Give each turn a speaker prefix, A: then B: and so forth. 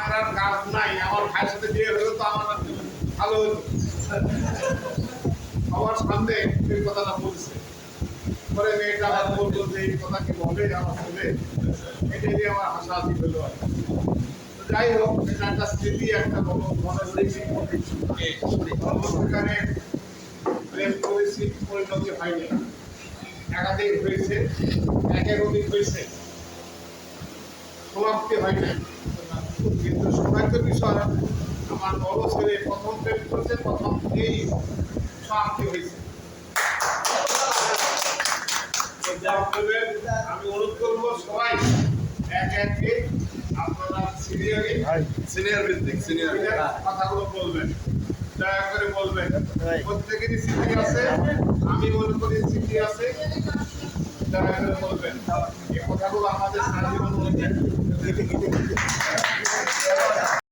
A: আর কাজ নাই, আমার ভাইয়ের সাথে বিয়ে হলো তো আমার ভালো হতো। আমার সামনে এই কথাটা বলছে, পরে মেয়েটা আমার বলতো যে এই কথা কি বলে আমার ছেলে, এটা দিয়ে আমার হাসাহাসি হলো। যাই হোক, এটা একটা স্মৃতি, একটা মনে সেখানে প্রেম করেছি, পরিণতি হয়নি, একাধিক হয়েছে, একাধিক হয়েছে, সমাপ্তি হয় না। কিন্তু সৌভাগ্য বিষয়, আমার বড় ছেলে প্রথম প্রেম করেছে, প্রথম এই সমাপ্তি হয়েছে। আমি অনুরোধ করবো সবাই এক একে আপনারা সিনিয়র ভিত্তিক কথাগুলো বলবেন, দয়া করে বলবেন। প্রত্যেকেরই স্মৃতি আছে, আমি মনে করি স্মৃতি আছে, দয়া করে বলবেন। এই কথাগুলো আমাদের সারা জীবন মনে থাকবে।